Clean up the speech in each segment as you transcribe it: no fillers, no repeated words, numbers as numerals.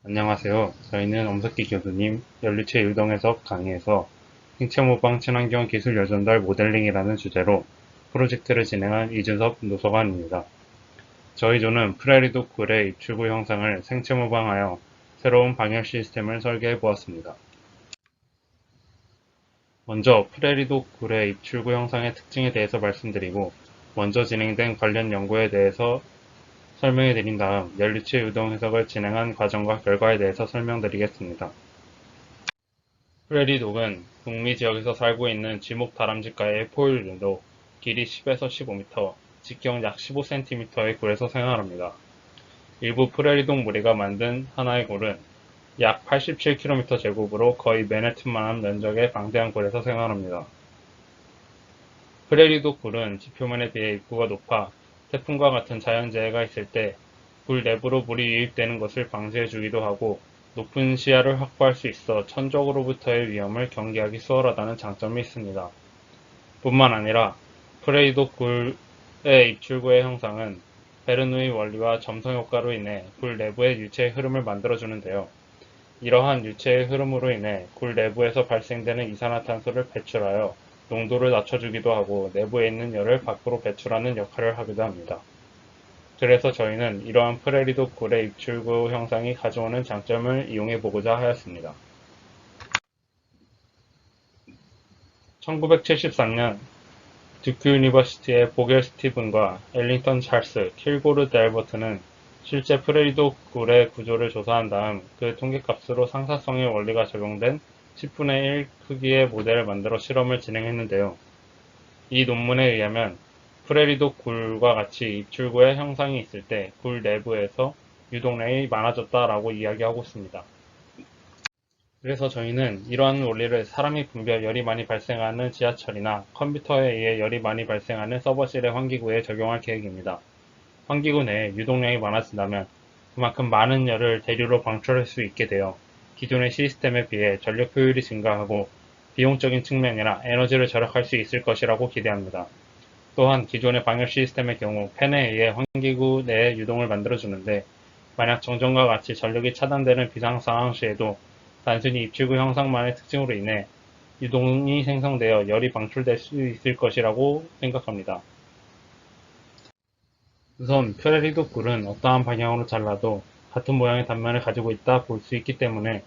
안녕하세요. 저희는 엄석기 교수님 연리체 유동 해석 강의에서 생체 모방 친환경 기술 여전달 모델링이라는 주제로 프로젝트를 진행한 이준섭 노서관입니다. 저희 조는 프레리도 굴의 입출구 형상을 생체 모방하여 새로운 방역 시스템을 설계해 보았습니다. 먼저 프레리도 굴의 입출구 형상의 특징에 대해서 말씀드리고 먼저 진행된 관련 연구에 대해서 설명해 드린 다음 연리체 유동 해석을 진행한 과정과 결과에 대해서 설명드리겠습니다. 프레리독은 북미 지역에서 살고 있는 지목 다람쥐과의 포유류로 길이 10에서 15m, 직경 약 15cm의 굴에서 생활합니다. 일부 프레리독 무리가 만든 하나의 굴은 약 87km 제곱으로 거의 맨해튼만한 면적의 방대한 굴에서 생활합니다. 프레리독 굴은 지표면에 비해 입구가 높아 태풍과 같은 자연재해가 있을 때 굴 내부로 물이 유입되는 것을 방지해 주기도 하고 높은 시야를 확보할 수 있어 천적으로부터의 위험을 경계하기 수월하다는 장점이 있습니다. 뿐만 아니라 프레이독 굴의 입출구의 형상은 베르누이 원리와 점성 효과로 인해 굴 내부의 유체의 흐름을 만들어주는데요. 이러한 유체의 흐름으로 인해 굴 내부에서 발생되는 이산화탄소를 배출하여 농도를 낮춰주기도 하고 내부에 있는 열을 밖으로 배출하는 역할을 하기도 합니다. 그래서 저희는 이러한 프레리독 굴의 입출구 형상이 가져오는 장점을 이용해 보고자 하였습니다. 1973년 듀크 유니버시티의 보겔 스티븐과 엘링턴 찰스, 킬고르드 앨버트는 실제 프레리독 굴의 구조를 조사한 다음 그 통계값으로 상사성의 원리가 적용된 10분의 1 크기의 모델을 만들어 실험을 진행했는데요. 이 논문에 의하면 프레리독 굴과 같이 입출구의 형상이 있을 때 굴 내부에서 유동량이 많아졌다라고 이야기하고 있습니다. 그래서 저희는 이러한 원리를 사람이 분별 열이 많이 발생하는 지하철이나 컴퓨터에 의해 열이 많이 발생하는 서버실의 환기구에 적용할 계획입니다. 환기구 내에 유동량이 많아진다면 그만큼 많은 열을 대류로 방출할 수 있게 되어 기존의 시스템에 비해 전력 효율이 증가하고 비용적인 측면이나 에너지를 절약할 수 있을 것이라고 기대합니다. 또한 기존의 방열 시스템의 경우 팬에 의해 환기구 내에 유동을 만들어주는데 만약 정전과 같이 전력이 차단되는 비상상황 시에도 단순히 입출구 형상만의 특징으로 인해 유동이 생성되어 열이 방출될 수 있을 것이라고 생각합니다. 우선 프레리독 굴은 어떠한 방향으로 잘라도 같은 모양의 단면을 가지고 있다 볼 수 있기 때문에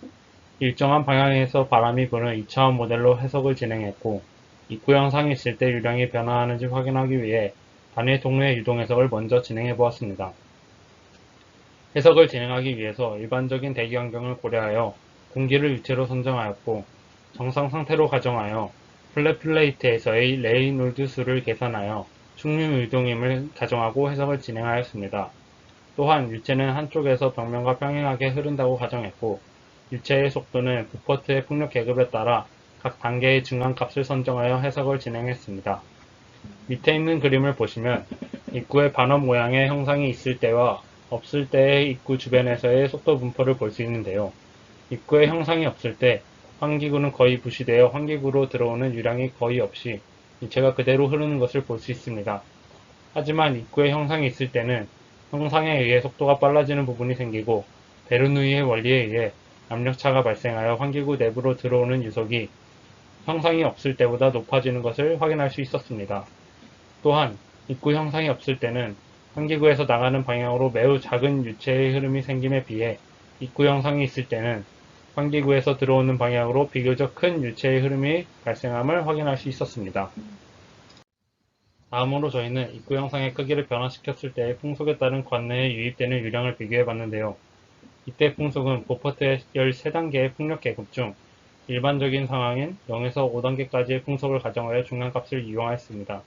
일정한 방향에서 바람이 부는 2차원 모델로 해석을 진행했고 입구 형상이 있을 때 유량이 변화하는지 확인하기 위해 단일 통로의 유동 해석을 먼저 진행해 보았습니다. 해석을 진행하기 위해서 일반적인 대기 환경을 고려하여 공기를 유체로 선정하였고 정상 상태로 가정하여 플랫 플레이트에서의 레이놀드 수를 계산하여 충류 유동임을 가정하고 해석을 진행하였습니다. 또한 유체는 한쪽에서 벽면과 평행하게 흐른다고 가정했고 유체의 속도는 부퍼트의 풍력 계급에 따라 각 단계의 증가값을 선정하여 해석을 진행했습니다. 밑에 있는 그림을 보시면 입구의 반원 모양의 형상이 있을 때와 없을 때의 입구 주변에서의 속도 분포를 볼 수 있는데요. 입구의 형상이 없을 때 환기구는 거의 부시되어 환기구로 들어오는 유량이 거의 없이 유체가 그대로 흐르는 것을 볼 수 있습니다. 하지만 입구의 형상이 있을 때는 형상에 의해 속도가 빨라지는 부분이 생기고 베르누이의 원리에 의해 압력차가 발생하여 환기구 내부로 들어오는 유속이 형상이 없을 때보다 높아지는 것을 확인할 수 있었습니다. 또한 입구 형상이 없을 때는 환기구에서 나가는 방향으로 매우 작은 유체의 흐름이 생김에 비해 입구 형상이 있을 때는 환기구에서 들어오는 방향으로 비교적 큰 유체의 흐름이 발생함을 확인할 수 있었습니다. 다음으로 저희는 입구 형상의 크기를 변화시켰을 때의 풍속에 따른 관내에 유입되는 유량을 비교해 봤는데요. 이때 풍속은 보퍼트의 13단계의 풍력 계급 중 일반적인 상황인 0에서 5단계까지의 풍속을 가정하여 중간값을 이용하였습니다.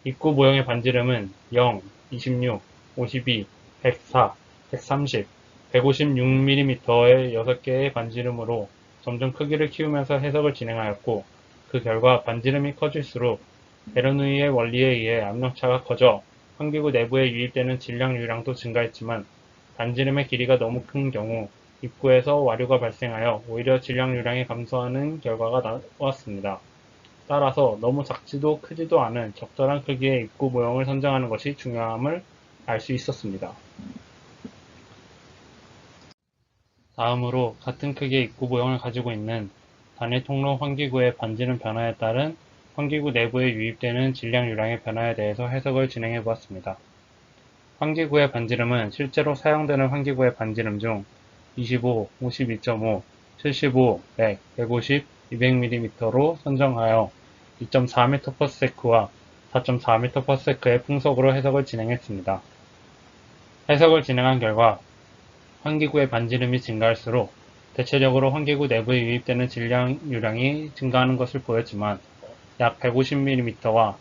입구 모형의 반지름은 0, 26, 52, 104, 130, 156mm의 6개의 반지름으로 점점 크기를 키우면서 해석을 진행하였고 그 결과 반지름이 커질수록 베르누이의 원리에 의해 압력차가 커져 환기구 내부에 유입되는 질량 유량도 증가했지만 반지름의 길이가 너무 큰 경우 입구에서 와류가 발생하여 오히려 질량 유량이 감소하는 결과가 나왔습니다. 따라서 너무 작지도 크지도 않은 적절한 크기의 입구 모형을 선정하는 것이 중요함을 알 수 있었습니다. 다음으로 같은 크기의 입구 모형을 가지고 있는 단일 통로 환기구의 반지름 변화에 따른 환기구 내부에 유입되는 질량 유량의 변화에 대해서 해석을 진행해 보았습니다. 환기구의 반지름은 실제로 사용되는 환기구의 반지름 중 25, 52.5, 75, 100, 150, 200mm로 선정하여 2.4m/s와 4.4m/s의 풍속으로 해석을 진행했습니다. 해석을 진행한 결과 환기구의 반지름이 증가할수록 대체적으로 환기구 내부에 유입되는 질량 유량이 증가하는 것을 보였지만 약 150mm와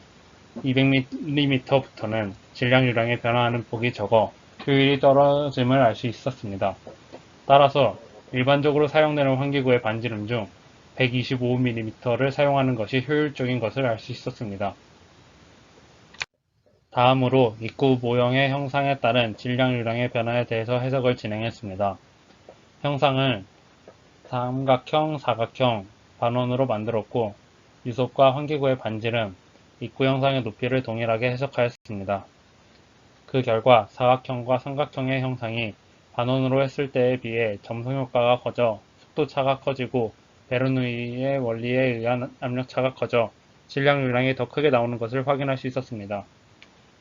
200mm부터는 질량 유량의 변화하는 폭이 적어 효율이 떨어짐을 알 수 있었습니다. 따라서 일반적으로 사용되는 환기구의 반지름 중 125mm를 사용하는 것이 효율적인 것을 알 수 있었습니다. 다음으로 입구 모형의 형상에 따른 질량 유량의 변화에 대해서 해석을 진행했습니다. 형상을 삼각형, 사각형, 반원으로 만들었고 유속과 환기구의 반지름, 입구 형상의 높이를 동일하게 해석하였습니다. 그 결과 사각형과 삼각형의 형상이 반원으로 했을 때에 비해 점성 효과가 커져 속도차가 커지고 베르누이의 원리에 의한 압력차가 커져 질량 유량이 더 크게 나오는 것을 확인할 수 있었습니다.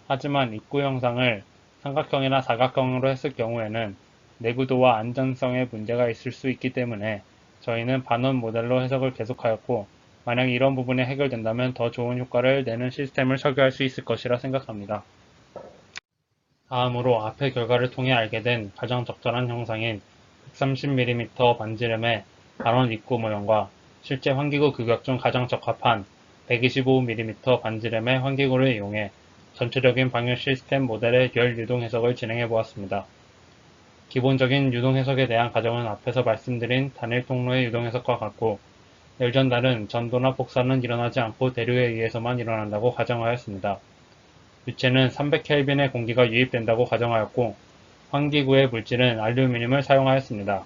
하지만 입구 형상을 삼각형이나 사각형으로 했을 경우에는 내구도와 안전성에 문제가 있을 수 있기 때문에 저희는 반원 모델로 해석을 계속하였고 만약 이런 부분이 해결된다면 더 좋은 효과를 내는 시스템을 설계할 수 있을 것이라 생각합니다. 다음으로 앞의 결과를 통해 알게 된 가장 적절한 형상인 130mm 반지름의 반원 입구 모형과 실제 환기구 규격 중 가장 적합한 125mm 반지름의 환기구를 이용해 전체적인 방열 시스템 모델의 열 유동 해석을 진행해 보았습니다. 기본적인 유동 해석에 대한 가정은 앞에서 말씀드린 단일 통로의 유동 해석과 같고 열 전달은 전도나 복사는 일어나지 않고 대류에 의해서만 일어난다고 가정하였습니다. 유체는 300켈빈의 공기가 유입된다고 가정하였고 환기구의 물질은 알루미늄을 사용하였습니다.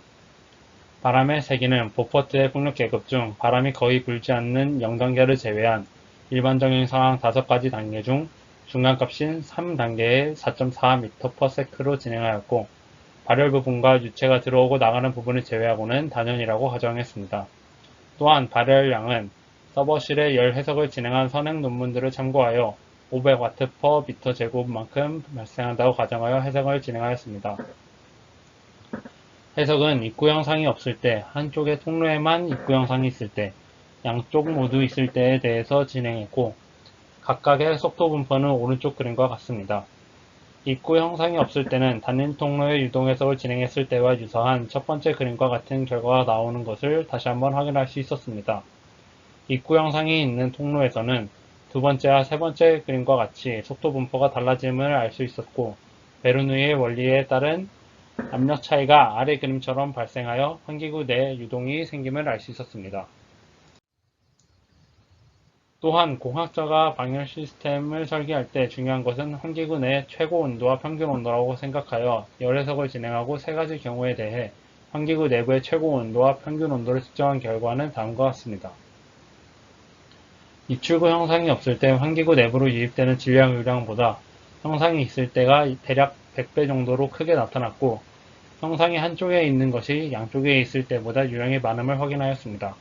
바람의 세기는 보퍼트의 풍력 계급 중 바람이 거의 불지 않는 0단계를 제외한 일반적인 상황 5가지 단계 중 중간값인 3단계의 4.4m/s로 진행하였고 발열 부분과 유체가 들어오고 나가는 부분을 제외하고는 단연이라고 가정했습니다. 또한 발열량은 서버실의 열 해석을 진행한 선행 논문들을 참고하여 500W/m제곱만큼 발생한다고 가정하여 해석을 진행하였습니다. 해석은 입구 형상이 없을 때, 한쪽의 통로에만 입구 형상이 있을 때, 양쪽 모두 있을 때에 대해서 진행했고 각각의 속도 분포는 오른쪽 그림과 같습니다. 입구 형상이 없을 때는 단일 통로의 유동 해석을 진행했을 때와 유사한 첫 번째 그림과 같은 결과가 나오는 것을 다시 한번 확인할 수 있었습니다. 입구 형상이 있는 통로에서는 두 번째와 세 번째 그림과 같이 속도 분포가 달라짐을 알 수 있었고 베르누이의 원리에 따른 압력 차이가 아래 그림처럼 발생하여 환기구 내 유동이 생김을 알 수 있었습니다. 또한 공학자가 방열 시스템을 설계할 때 중요한 것은 환기구 내 최고 온도와 평균 온도라고 생각하여 열 해석을 진행하고 세 가지 경우에 대해 환기구 내부의 최고 온도와 평균 온도를 측정한 결과는 다음과 같습니다. 입출구 형상이 없을 때 환기구 내부로 유입되는 질량 유량보다 형상이 있을 때가 대략 100배 정도로 크게 나타났고 형상이 한쪽에 있는 것이 양쪽에 있을 때보다 유량이 많음을 확인하였습니다.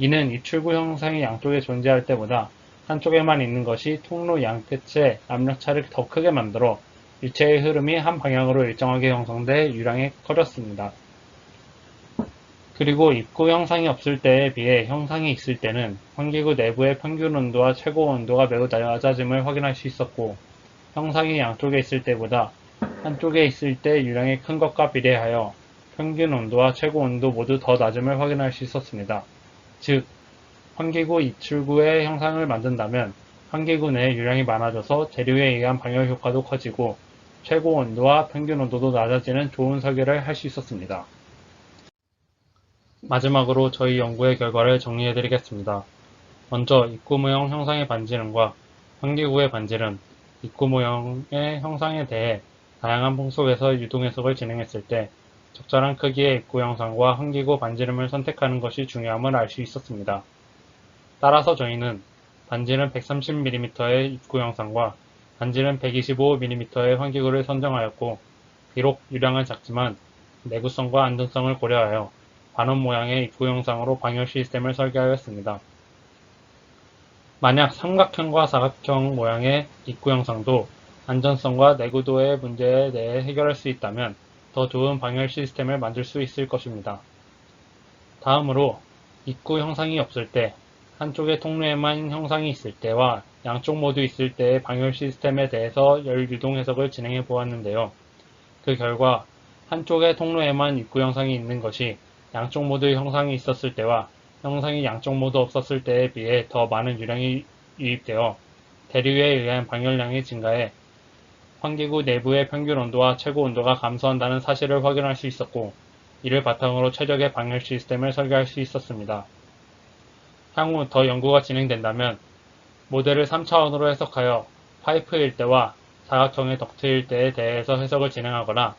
이는 입출구 형상이 양쪽에 존재할 때보다 한쪽에만 있는 것이 통로 양끝의 압력차를 더 크게 만들어 유체의 흐름이 한 방향으로 일정하게 형성돼 유량이 커졌습니다. 그리고 입구 형상이 없을 때에 비해 형상이 있을 때는 환기구 내부의 평균 온도와 최고 온도가 매우 낮아짐을 확인할 수 있었고 형상이 양쪽에 있을 때보다 한쪽에 있을 때 유량이 큰 것과 비례하여 평균 온도와 최고 온도 모두 더 낮음을 확인할 수 있었습니다. 즉, 환기구 입출구의 형상을 만든다면 환기구 내 유량이 많아져서 대류에 의한 방열 효과도 커지고 최고 온도와 평균 온도도 낮아지는 좋은 설계를 할 수 있었습니다. 마지막으로 저희 연구의 결과를 정리해드리겠습니다. 먼저 입구 모형 형상의 반지름과 환기구의 반지름, 입구 모형의 형상에 대해 다양한 풍속에서 유동 해석을 진행했을 때 적절한 크기의 입구 형상과 환기구 반지름을 선택하는 것이 중요함을 알 수 있었습니다. 따라서 저희는 반지름 130mm의 입구 형상과 반지름 125mm의 환기구를 선정하였고 비록 유량은 작지만 내구성과 안전성을 고려하여 반원 모양의 입구 형상으로 방열 시스템을 설계하였습니다. 만약 삼각형과 사각형 모양의 입구 형상도 안전성과 내구도의 문제에 대해 해결할 수 있다면 더 좋은 방열 시스템을 만들 수 있을 것입니다. 다음으로 입구 형상이 없을 때, 한쪽의 통로에만 형상이 있을 때와 양쪽 모두 있을 때의 방열 시스템에 대해서 열 유동 해석을 진행해 보았는데요. 그 결과 한쪽의 통로에만 입구 형상이 있는 것이 양쪽 모두 형상이 있었을 때와 형상이 양쪽 모두 없었을 때에 비해 더 많은 유량이 유입되어 대류에 의한 방열량이 증가해 환기구 내부의 평균 온도와 최고 온도가 감소한다는 사실을 확인할 수 있었고, 이를 바탕으로 최적의 방열 시스템을 설계할 수 있었습니다. 향후 더 연구가 진행된다면 모델을 3차원으로 해석하여 파이프일 때와 사각형의 덕트일 때에 대해서 해석을 진행하거나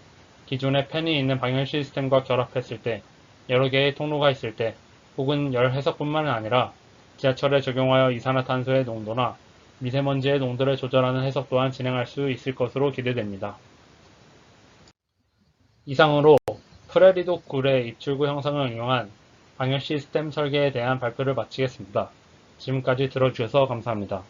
기존의 팬이 있는 방열 시스템과 결합했을 때, 여러 개의 통로가 있을 때, 혹은 열 해석뿐만 아니라 지하철에 적용하여 이산화탄소의 농도나 미세먼지의 농도를 조절하는 해석 또한 진행할 수 있을 것으로 기대됩니다. 이상으로 프레리도 굴의 입출구 형상을 응용한 방열 시스템 설계에 대한 발표를 마치겠습니다. 지금까지 들어주셔서 감사합니다.